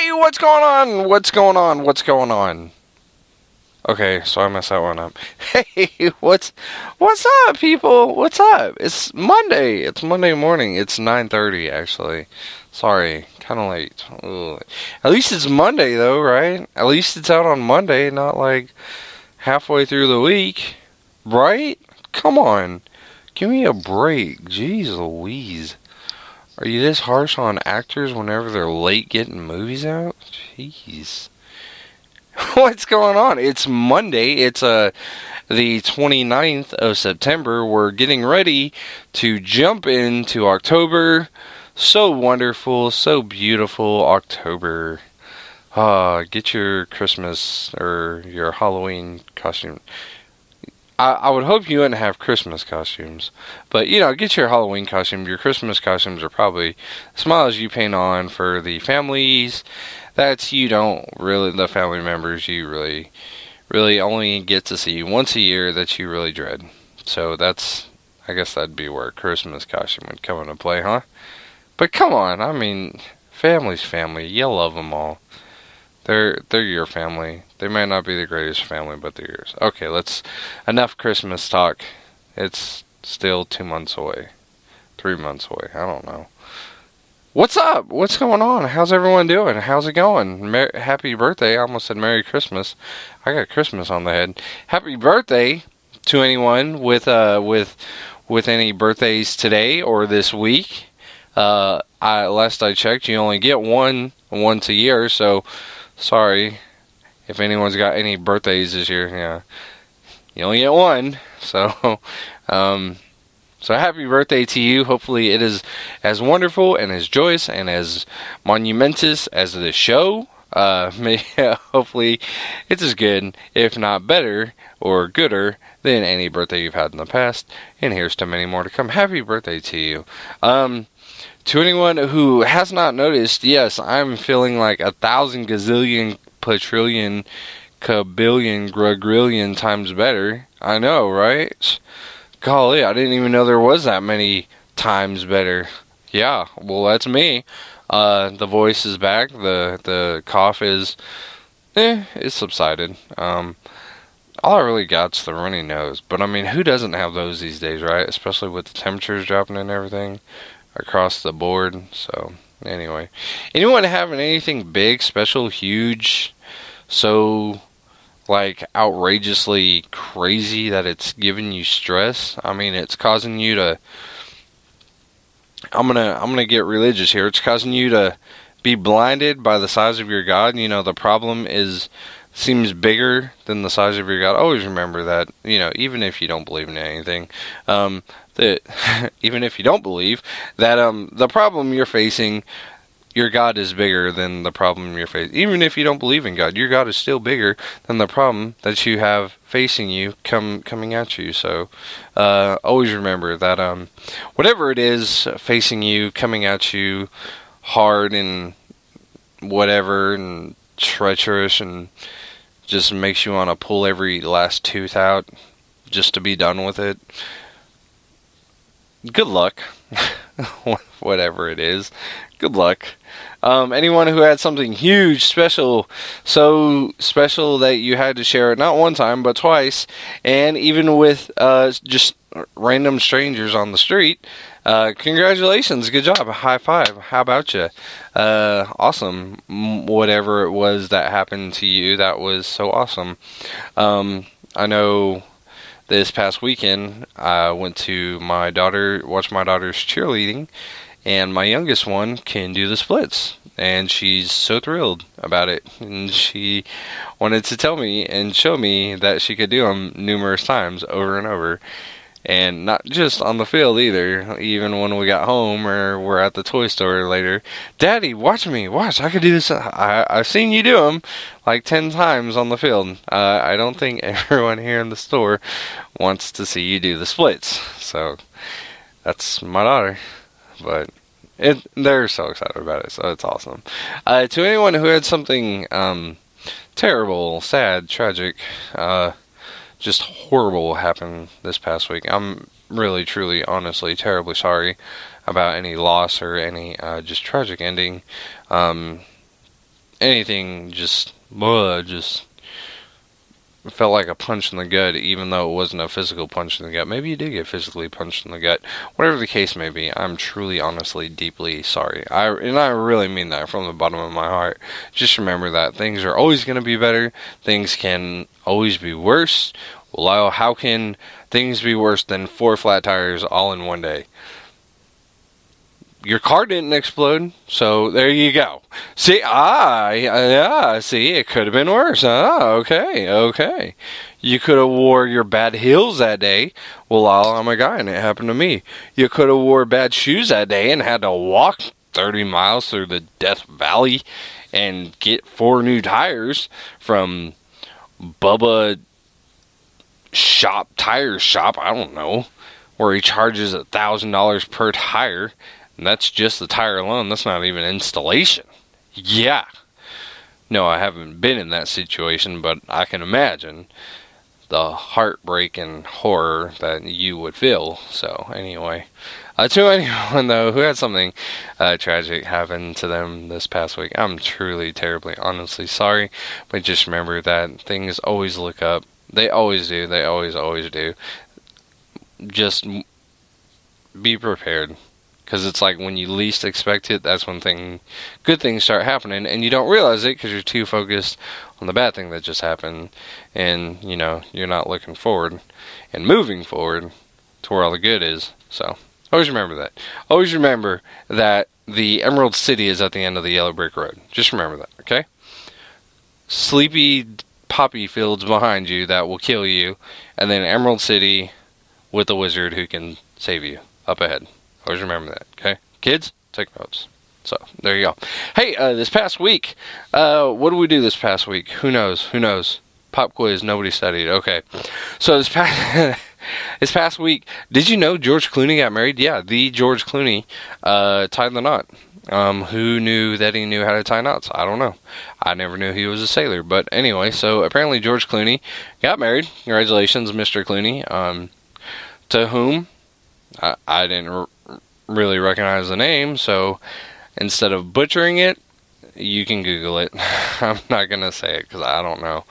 Hey, what's going on? What's going on? What's going on? Okay, so I messed that one up. Hey, what's up, people? What's up? It's Monday. It's Monday morning. It's 9:30 actually. Sorry, kind of late. Ugh. At least it's Monday though, right? At least it's out on Monday, not like halfway through the week, right? Come on, give me a break. Jeez Louise. Are you this harsh on actors whenever they're late getting movies out? Jeez. What's going on? It's Monday. It's the 29th of September. We're getting ready to jump into October. So wonderful, so beautiful October. Get your Christmas or your Halloween costume. I would hope you wouldn't have Christmas costumes. But, get your Halloween costume. Your Christmas costumes are probably smiles you paint on for the families that the family members you really only get to see once a year that you really dread. So I guess that'd be where a Christmas costume would come into play, huh? But come on, I mean, family's family. You love them all. They're your family. They might not be the greatest family, but they're yours. Okay, enough Christmas talk. It's still 2 months away. 3 months away. I don't know. What's up? What's going on? How's everyone doing? How's it going? Happy birthday. I almost said Merry Christmas. I got Christmas on the head. Happy birthday to anyone with any birthdays today or this week. Last I checked, you only get once a year, so sorry if anyone's got any birthdays this year. Yeah, you only get one. So, so happy birthday to you. Hopefully it is as wonderful and as joyous and as monumentous as the show. Hopefully it's as good, if not better or gooder than any birthday you've had in the past. And here's to many more to come. Happy birthday to you. To anyone who has not noticed, yes, I'm feeling like 1,000 gazillion, quadrillion, kabillion, grugrillion times better. I know, right? Golly, I didn't even know there was that many times better. Yeah, well, that's me. The voice is back. The cough is, it's subsided. All I really got's the runny nose. But I mean, who doesn't have those these days, right? Especially with the temperatures dropping and everything across the board. So anyway, anyone having anything big, special, huge, so like outrageously crazy that it's giving you stress? I mean, it's causing you to, I'm gonna get religious here. It's causing you to be blinded by the size of your God. The problem seems bigger than the size of your God. Always remember that, even if you don't believe in anything, that even if you don't believe that the problem you're facing, your God is bigger than the problem you're facing. Even if you don't believe in God, your God is still bigger than the problem that you have facing you coming at you. So always remember that whatever it is facing you, coming at you hard and whatever and treacherous and just makes you want to pull every last tooth out just to be done with it, good luck. Whatever it is, good luck. Anyone who had something huge, special, so special that you had to share it not one time but twice, and even with just random strangers on the street, congratulations, good job, high five, how about you? Awesome. Whatever it was that happened to you, that was so awesome. I know this past weekend I went to watch my daughter's cheerleading, and my youngest one can do the splits, and she's so thrilled about it, and she wanted to tell me and show me that she could do them numerous times over and over. And not just on the field either. Even when we got home or we're at the toy store later, Daddy, watch me, watch, I could do this. I've seen you do them like 10 times on the field. I don't think everyone here in the store wants to see you do the splits. So that's my daughter. But they're so excited about it, so it's awesome. To anyone who had something terrible, sad, tragic, just horrible happened this past week, I'm really, truly, honestly, terribly sorry about any loss or any just tragic ending. anything just felt like a punch in the gut, even though it wasn't a physical punch in the gut. Maybe you did get physically punched in the gut. Whatever the case may be, I'm truly, honestly, deeply sorry. I really mean that from the bottom of my heart. Just remember that things are always going to be better. Things can always be worse. Well, Lyle, how can things be worse than 4 flat tires all in one day? Your car didn't explode, so there you go. See, see, it could have been worse. Okay. You could have wore your bad heels that day. Well, I'm a guy, and it happened to me. You could have wore bad shoes that day and had to walk 30 miles through the Death Valley and get 4 new tires from Bubba Tire Shop, I don't know, where he charges $1,000 per tire. And that's just the tire alone. That's not even installation. Yeah. No, I haven't been in that situation, but I can imagine the heartbreak and horror that you would feel. So, anyway. To anyone, though, who had something tragic happen to them this past week, I'm truly, terribly, honestly sorry. But just remember that things always look up. They always do. They always do. Just be prepared. Because it's like when you least expect it, that's when good things start happening. And you don't realize it because you're too focused on the bad thing that just happened. And, you're not looking forward and moving forward to where all the good is. So, always remember that. Always remember that the Emerald City is at the end of the yellow brick road. Just remember that, okay? Sleepy poppy fields behind you that will kill you. And then Emerald City with a wizard who can save you up ahead. Always remember that, okay? Kids, take notes. So, there you go. Hey, this past week, what did we do this past week? Who knows? Pop quiz, nobody studied. Okay. So, this past week, did you know George Clooney got married? Yeah, the George Clooney tied the knot. Who knew that he knew how to tie knots? I don't know. I never knew he was a sailor. But anyway, so apparently George Clooney got married. Congratulations, Mr. Clooney. To whom? I didn't really recognize the name, so instead of butchering it, you can Google it. I'm not going to say it because I don't know.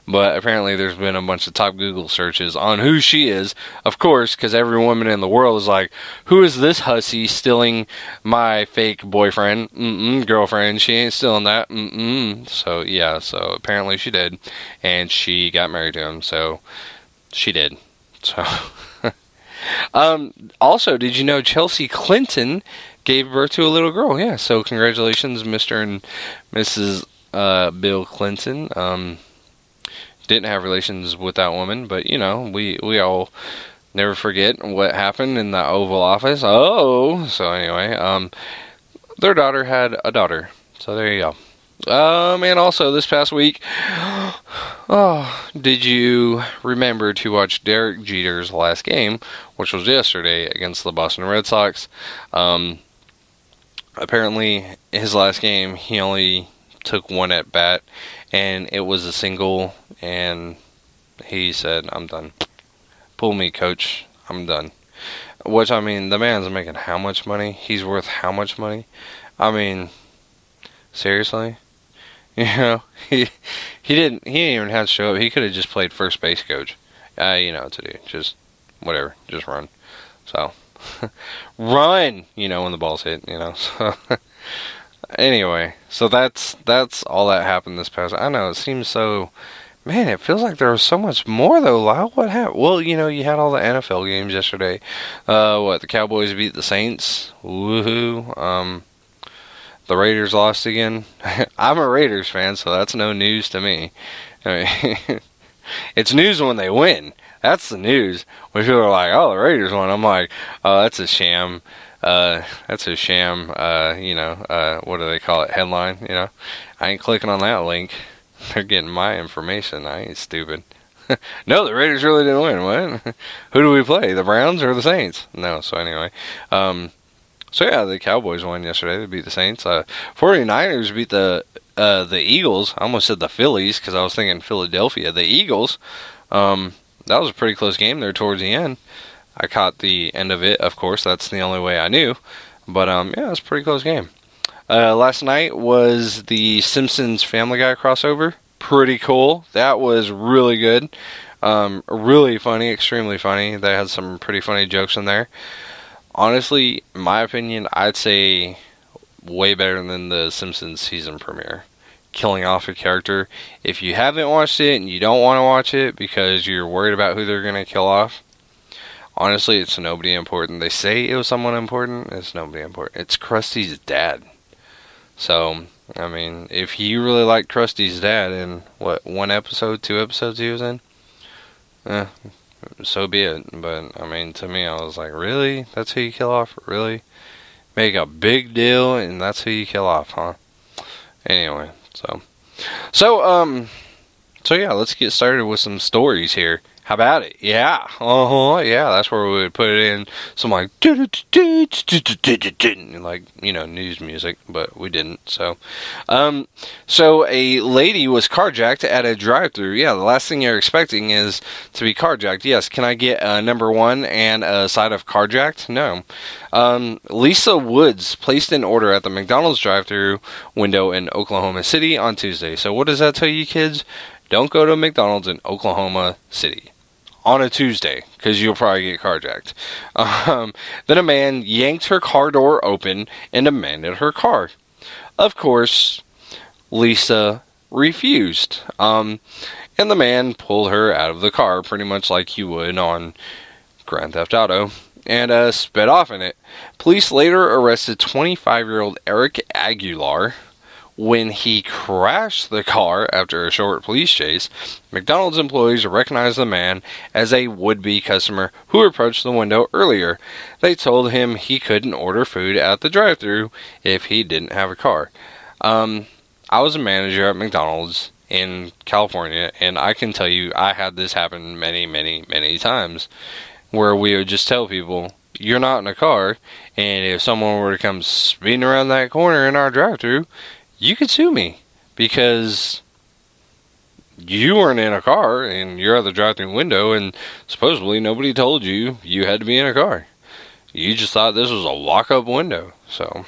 But apparently there's been a bunch of top Google searches on who she is. Of course, because every woman in the world is like, who is this hussy stealing my fake boyfriend? Girlfriend. She ain't stealing that. So, yeah. So, apparently she did. And she got married to him. So, she did. So... Also, did you know Chelsea Clinton gave birth to a little girl? Yeah, so congratulations, Mr. and Mrs. Bill Clinton. Didn't have relations with that woman, but, we all never forget what happened in the Oval Office. So anyway, their daughter had a daughter. So there you go. And also this past week, did you remember to watch Derek Jeter's last game, which was yesterday against the Boston Red Sox? Apparently, his last game, he only took one at bat, and it was a single, and he said, I'm done. Pull me, coach. I'm done. Which, the man's making how much money? He's worth how much money? Seriously? He didn't even have to show up. He could have just played first base coach. You know what to do. Just whatever. Just run. So run, when the ball's hit, So anyway, so that's all that happened this past. I know it seems so. Man, it feels like there was so much more though, Lyle. What happened? Well, you had all the NFL games yesterday. The Cowboys beat the Saints. Woohoo. The Raiders lost again. I'm a Raiders fan, so that's no news to me. It's news when they win. That's the news. When people are like, oh, the Raiders won. I'm like, oh, that's a sham. That's a sham, what do they call it? Headline, I ain't clicking on that link. They're getting my information. I ain't stupid. No, the Raiders really didn't win. What? Who do we play? The Browns or the Saints? No, so anyway. So yeah, the Cowboys won yesterday. They beat the Saints. 49ers beat the Eagles. I almost said the Phillies because I was thinking Philadelphia. The Eagles. That was a pretty close game there towards the end. I caught the end of it, of course. That's the only way I knew. But yeah, it was a pretty close game. Last night was the Simpsons Family Guy crossover. Pretty cool. That was really good. Really funny, extremely funny. They had some pretty funny jokes in there. Honestly, in my opinion, I'd say way better than the Simpsons season premiere. Killing off a character. If you haven't watched it and you don't want to watch it because you're worried about who they're going to kill off, honestly, it's nobody important. They say it was someone important. It's nobody important. It's Krusty's dad. So, I mean, if you really like Krusty's dad in, what, 1 episode, 2 episodes he was in? So be it. But, I mean, to me, I was like, really? That's who you kill off? Really? Make a big deal and that's who you kill off, huh? Anyway, so yeah, let's get started with some stories here. How about it? Yeah. Yeah, that's where we would put it in some like news music, but we didn't. So a lady was carjacked at a drive-thru. Yeah, the last thing you're expecting is to be carjacked. Yes, can I get number 1 and a side of carjacked? No. Lisa Woods placed an order at the McDonald's drive-thru window in Oklahoma City on Tuesday. So what does that tell you, kids? Don't go to McDonald's in Oklahoma City on a Tuesday, because you'll probably get carjacked. Then a man yanked her car door open and demanded her car. Of course, Lisa refused. And the man pulled her out of the car, pretty much like you would on Grand Theft Auto, and sped off in it. Police later arrested 25-year-old Eric Aguilar when he crashed the car after a short police chase. McDonald's employees recognized the man as a would-be customer who approached the window earlier. They told him he couldn't order food at the drive-thru if he didn't have a car. I was a manager at McDonald's in California, and I can tell you I had this happen many, many, many times, where we would just tell people, you're not in a car, and if someone were to come speeding around that corner in our drive-thru, you could sue me because you weren't in a car and you're at the drive-thru window and supposedly nobody told you you had to be in a car. You just thought this was a lock-up window. So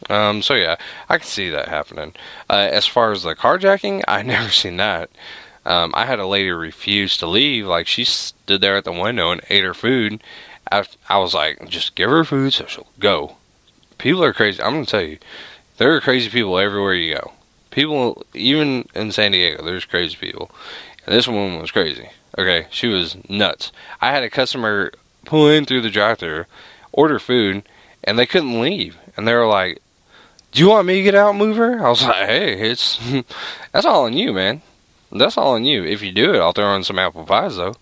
yeah, I can see that happening. As far as the carjacking, I never seen that. I had a lady refuse to leave. Like, she stood there at the window and ate her food. I was like, just give her food so she'll go. People are crazy. I'm going to tell you. There are crazy people everywhere you go. People, even in San Diego, there's crazy people. And this woman was crazy. Okay, she was nuts. I had a customer pull in through the drive-thru, order food, and they couldn't leave. And they were like, do you want me to get out and move her? I was like, hey, that's all on you, man. That's all on you. If you do it, I'll throw in some apple pies, though.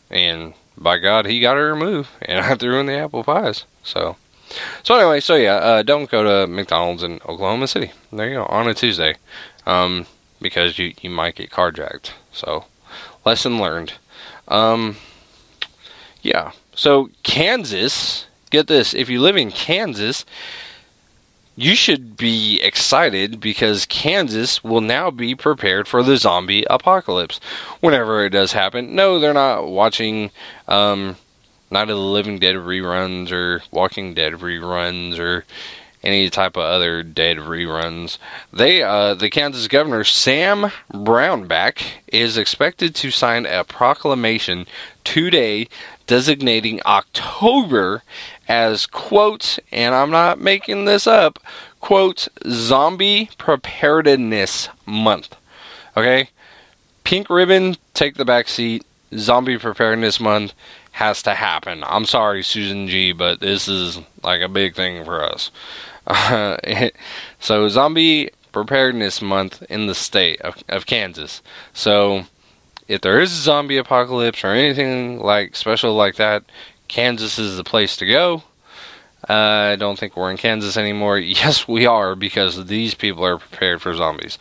And by God, he got her to move. And I threw in the apple pies. So anyway, yeah, don't go to McDonald's in Oklahoma City. There you go, on a Tuesday, because you might get carjacked. So, lesson learned. Yeah. So Kansas, get this: if you live in Kansas, you should be excited because Kansas will now be prepared for the zombie apocalypse whenever it does happen. No, they're not watching Night of the Living Dead reruns or Walking Dead reruns or any type of other dead reruns. The Kansas governor, Sam Brownback, is expected to sign a proclamation today designating October as, quote, and I'm not making this up, quote, Zombie Preparedness Month. Okay? Pink ribbon, take the back seat. Zombie Preparedness Month has to happen. I'm sorry, Susan G., but this is like a big thing for us. So, Zombie Preparedness Month in the state of Kansas. So, if there is a zombie apocalypse or anything like special like that, Kansas is the place to go. I don't think we're in Kansas anymore. Yes, we are, because these people are prepared for zombies.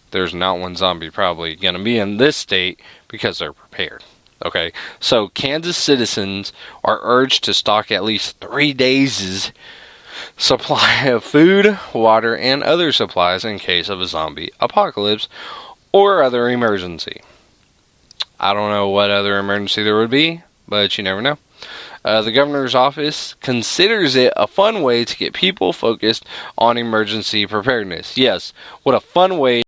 There's not one zombie probably going to be in this state because they're prepared. Okay, so Kansas citizens are urged to stock at least 3 days' supply of food, water, and other supplies in case of a zombie apocalypse or other emergency. I don't know what other emergency there would be, but you never know. The governor's office considers it a fun way to get people focused on emergency preparedness. Yes, what a fun way